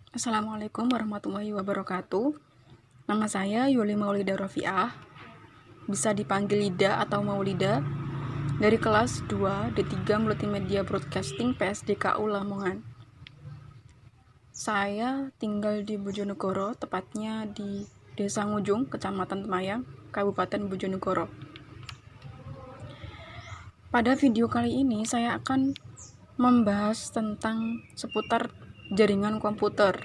Assalamualaikum warahmatullahi wabarakatuh. Nama saya Yuli Maulida Rofiah, bisa dipanggil Lida atau Maulida, dari kelas 2 D3 Multimedia Broadcasting PSDKU Lamongan. Saya tinggal di Bojonegoro, tepatnya di Desa Ngujung, Kecamatan Temayang, Kabupaten Bojonegoro. Pada video kali ini saya akan membahas tentang seputar jaringan komputer.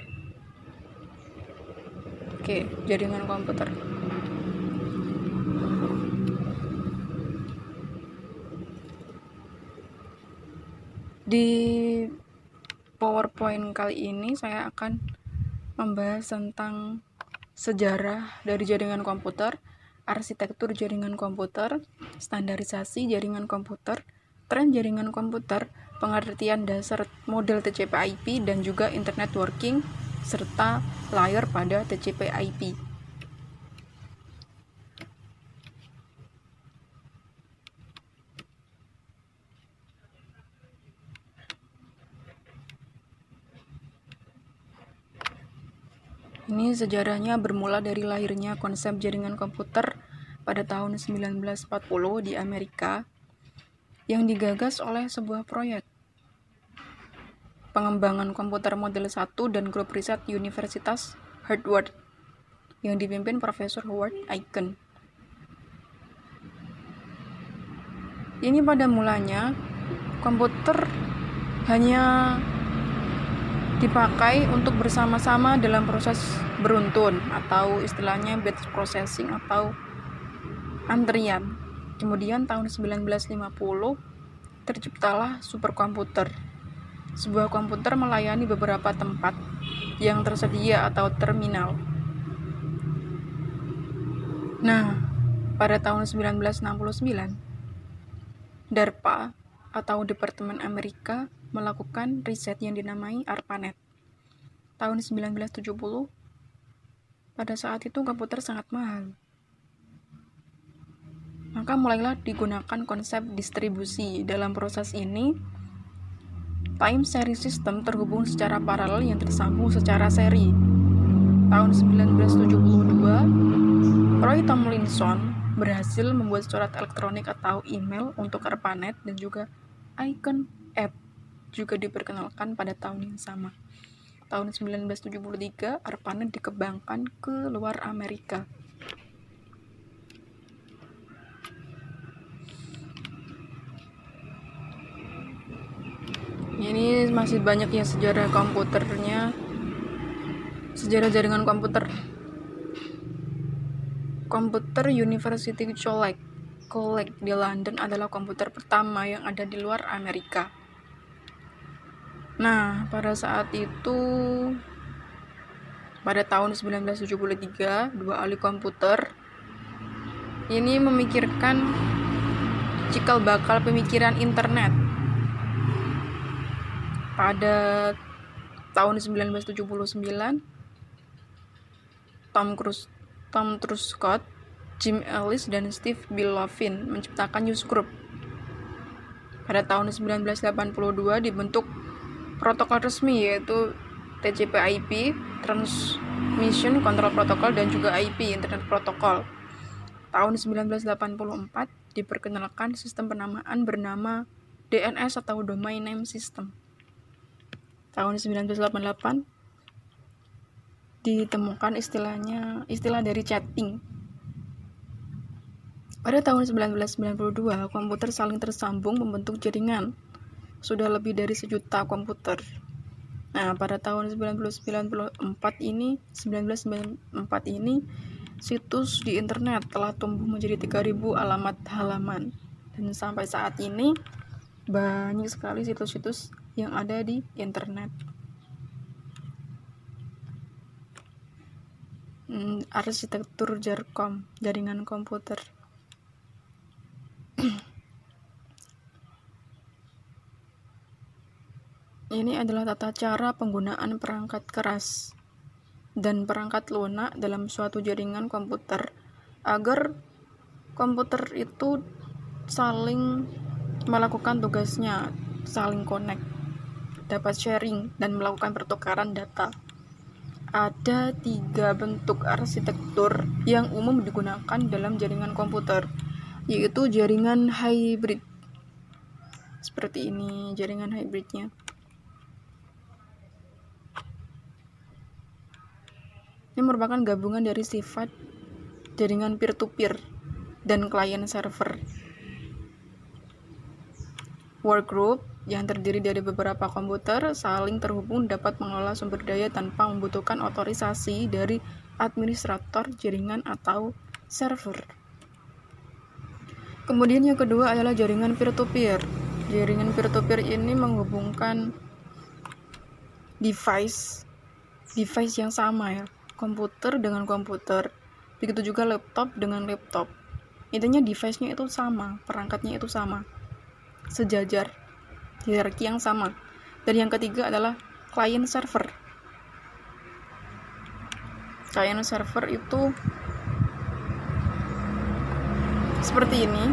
Oke, jaringan komputer. Di PowerPoint kali ini saya akan membahas tentang sejarah dari jaringan komputer, arsitektur jaringan komputer, standarisasi jaringan komputer, tren jaringan komputer, pengertian dasar model TCP/IP dan juga internet working, serta layar pada TCP/IP. Ini sejarahnya bermula dari lahirnya konsep jaringan komputer pada tahun 1940 di Amerika yang digagas oleh sebuah proyek pengembangan komputer model 1 dan grup riset Universitas Harvard yang dipimpin Profesor Howard Aiken. Ini pada mulanya komputer hanya dipakai untuk bersama-sama dalam proses beruntun atau istilahnya batch processing atau antrian. Kemudian tahun 1950 terciptalah superkomputer. Sebuah komputer melayani beberapa tempat yang tersedia atau terminal. Nah, pada tahun 1969 DARPA atau Departemen Amerika melakukan riset yang dinamai ARPANET. Tahun 1970, pada saat itu komputer sangat mahal. Maka mulailah digunakan konsep distribusi. Dalam proses ini, time series system terhubung secara paralel yang tersambung secara seri. Tahun 1972, Roy Tomlinson berhasil membuat surat elektronik atau email untuk ARPANET dan juga Icon App juga diperkenalkan pada tahun yang sama. Tahun 1973, ARPANET dikembangkan ke luar Amerika. Ini masih banyak ya sejarah komputernya, sejarah jaringan komputer. Komputer University College di London adalah komputer pertama yang ada di luar Amerika. Nah, pada saat itu, pada tahun 1973, dua ahli komputer ini memikirkan cikal bakal pemikiran internet. Pada tahun 1979, Tom Truscott, Jim Ellis, dan Steve Billowin menciptakan Newsgroup. Pada tahun 1982 dibentuk protokol resmi yaitu TCP/IP, Transmission Control Protocol, dan juga IP, Internet Protocol. Tahun 1984 diperkenalkan sistem penamaan bernama DNS atau Domain Name System. Tahun 1988 ditemukan istilah dari chatting. Pada tahun 1992, komputer saling tersambung membentuk jaringan. Sudah lebih dari 1 juta komputer. Nah, pada tahun 1994 ini, situs di internet telah tumbuh menjadi 3.000 alamat halaman. Dan sampai saat ini, banyak sekali situs-situs yang ada di internet. Arsitektur jaringan komputer. Ini adalah tata cara penggunaan perangkat keras dan perangkat lunak dalam suatu jaringan komputer agar komputer itu saling melakukan tugasnya, saling connect, dapat sharing dan melakukan pertukaran data. ada 3 bentuk arsitektur yang umum digunakan dalam jaringan komputer, yaitu jaringan hybrid. Seperti ini jaringan hybridnya. Ini merupakan gabungan dari sifat jaringan peer-to-peer dan client server. Workgroup yang terdiri dari beberapa komputer saling terhubung dapat mengelola sumber daya tanpa membutuhkan otorisasi dari administrator jaringan atau server. Kemudian yang kedua adalah jaringan peer-to-peer. Jaringan peer-to-peer ini menghubungkan device yang sama ya, komputer dengan komputer, begitu juga laptop dengan laptop. Intinya device-nya itu sama, perangkatnya itu sama, sejajar, hierarki yang sama. Dan yang ketiga adalah client server. Client server itu seperti ini.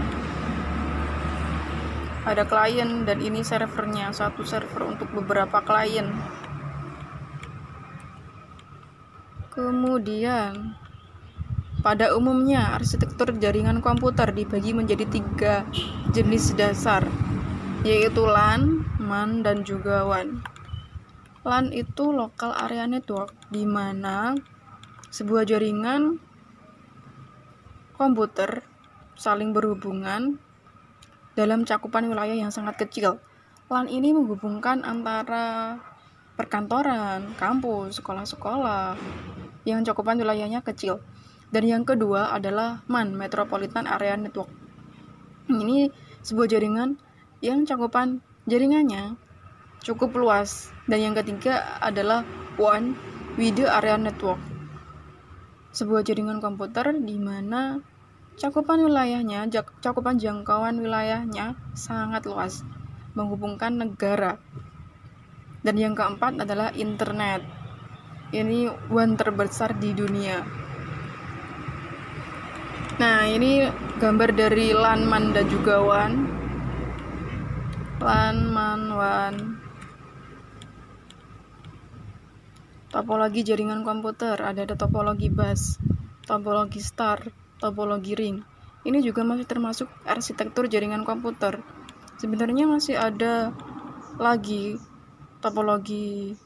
Ada klien dan ini servernya, satu server untuk beberapa klien. Kemudian pada umumnya arsitektur jaringan komputer dibagi menjadi 3 jenis dasar, yaitu LAN, MAN, dan juga WAN. LAN itu local area network, di mana sebuah jaringan komputer saling berhubungan dalam cakupan wilayah yang sangat kecil. LAN ini menghubungkan antara perkantoran, kampus, sekolah-sekolah yang cakupan wilayahnya kecil. Dan yang kedua adalah MAN, Metropolitan Area Network. Ini sebuah jaringan yang cakupan jaringannya cukup luas. Dan yang ketiga adalah WAN, Wide Area Network. Sebuah jaringan komputer di mana cakupan jangkauan wilayahnya sangat luas, menghubungkan negara. Dan yang keempat adalah internet. Ini WAN terbesar di dunia. Nah, ini gambar dari LAN, MAN, dan juga WAN. LAN, MAN, WAN. Topologi jaringan komputer, ada topologi bus, topologi star, topologi ring. Ini juga masih termasuk arsitektur jaringan komputer. Sebenarnya masih ada lagi topologi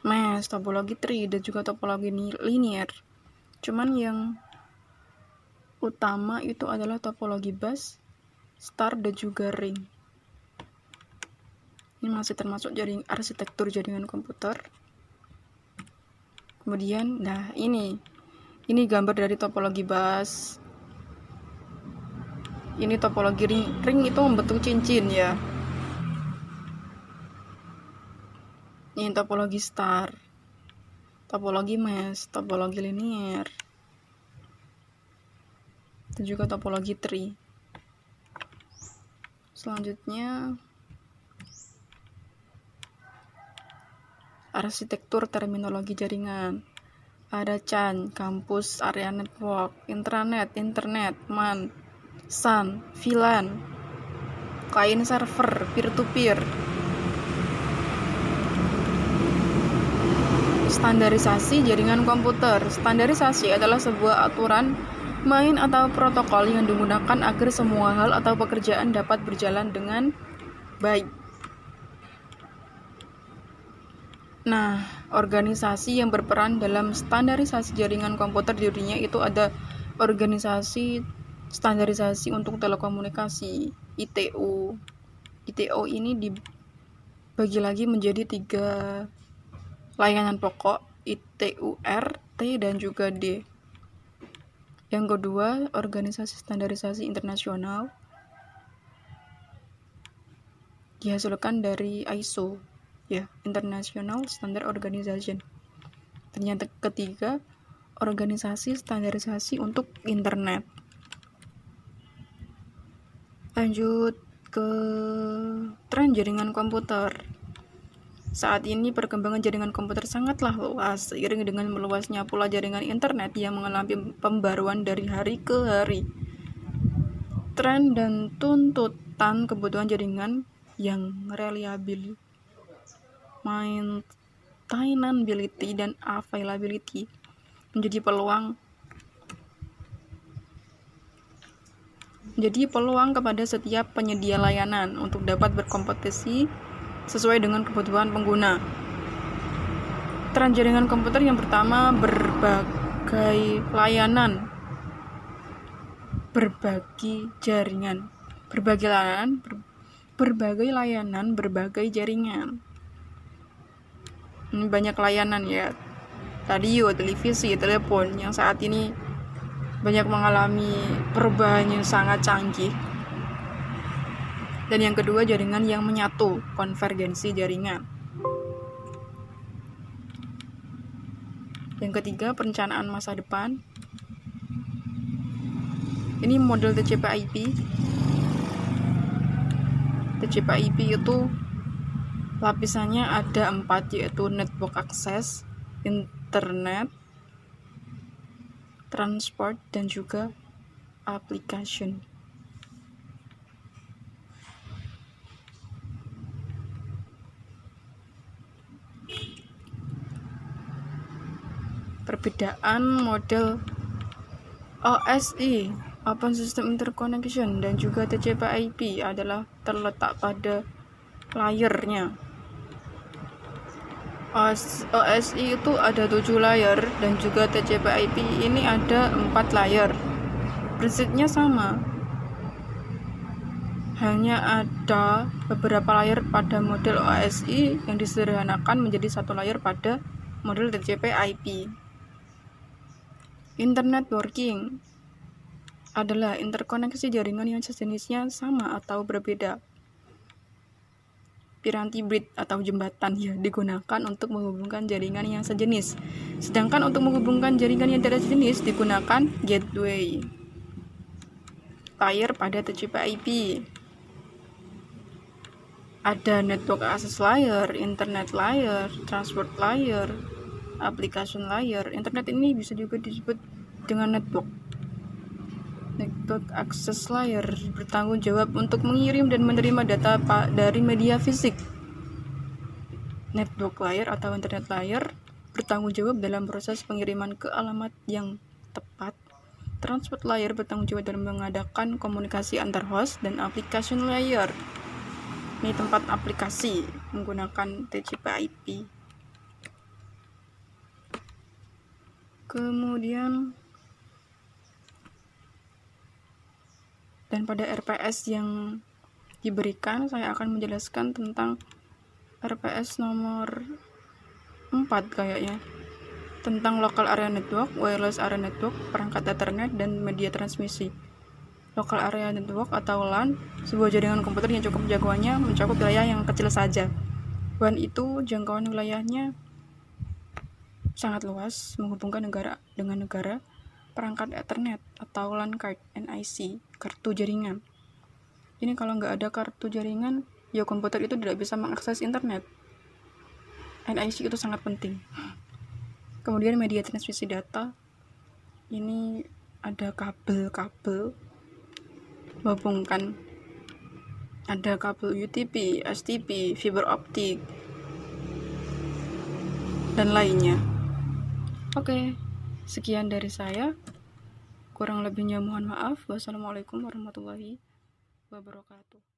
mesh, topologi tree, dan juga topologi linear. Cuman yang utama itu adalah topologi bus, star, dan juga ring. Ini masih termasuk arsitektur jaringan komputer. Kemudian, nah ini gambar dari topologi bus. Ini topologi ring. Ring itu membentuk cincin ya. Ini topologi star, topologi mesh, topologi linear, dan juga topologi tree. Selanjutnya arsitektur terminologi jaringan. Ada CAN, Campus Area Network, Intranet, Internet, MAN, SAN, VLAN, Client Server, Peer-to-Peer. Standarisasi jaringan komputer. Standarisasi adalah sebuah aturan main atau protokol yang digunakan agar semua hal atau pekerjaan dapat berjalan dengan baik. Nah, organisasi yang berperan dalam standarisasi jaringan komputer di dunia itu ada organisasi standarisasi untuk telekomunikasi, ITU. ITU ini dibagi lagi menjadi 3 layanan pokok, ITU-R, T, dan juga D. Yang kedua, organisasi standarisasi internasional dihasilkan dari ISO, ya, International Standard Organization. Dan yang ketiga, organisasi standarisasi untuk internet. Lanjut ke tren jaringan komputer. Saat ini perkembangan jaringan komputer sangatlah luas, seiring dengan meluasnya pula jaringan internet yang mengalami pembaruan dari hari ke hari. Tren dan tuntutan kebutuhan jaringan yang reliable, sustainability dan availability menjadi peluang kepada setiap penyedia layanan untuk dapat berkompetisi sesuai dengan kebutuhan pengguna. Tren jaringan komputer yang pertama, berbagai layanan, berbagai jaringan. Ini banyak layanan ya, radio, televisi, telepon yang saat ini banyak mengalami perubahan yang sangat canggih. Dan yang kedua, jaringan yang menyatu, konvergensi jaringan. Yang ketiga, perencanaan masa depan. Ini model TCP/IP. TCP/IP itu lapisannya ada 4, yaitu network access, internet, transport, dan juga application. Perbedaan model OSI, Open System Interconnection, dan juga TCP/IP adalah terletak pada layernya. OSI itu ada 7 layer dan juga TCP/IP ini ada 4 layer. Prinsipnya sama, hanya ada beberapa layer pada model OSI yang disederhanakan menjadi 1 layer pada model TCP/IP. Internet working adalah interkoneksi jaringan yang sejenisnya sama atau berbeda. Piranti bridge atau jembatan ya digunakan untuk menghubungkan jaringan yang sejenis. Sedangkan untuk menghubungkan jaringan yang tidak sejenis digunakan gateway layer pada TCP/IP. Ada network access layer, internet layer, transport layer, application layer. Internet ini bisa juga disebut dengan network. Network access layer bertanggung jawab untuk mengirim dan menerima data dari media fisik. Network layer atau internet layer bertanggung jawab dalam proses pengiriman ke alamat yang tepat. Transport layer bertanggung jawab dalam mengadakan komunikasi antar host, dan application layer ini tempat aplikasi menggunakan TCP/IP. Kemudian dan pada RPS yang diberikan, saya akan menjelaskan tentang RPS nomor 4 kayaknya, tentang local area network, wireless area network, perangkat Ethernet, dan media transmisi. Local area network atau LAN, sebuah jaringan komputer yang cukup jangkauannya mencakup wilayah yang kecil saja. WAN itu jangkauan wilayahnya sangat luas, menghubungkan negara dengan negara. Perangkat Ethernet atau LAN card, NIC, kartu jaringan. Ini kalau nggak ada kartu jaringan, ya komputer itu tidak bisa mengakses internet. NIC itu sangat penting. Kemudian media transmisi data, ini ada kabel-kabel menghubungkan, ada kabel UTP, STP, fiber optik, dan lainnya. Oke. Sekian dari saya, kurang lebihnya mohon maaf. Wassalamualaikum warahmatullahi wabarakatuh.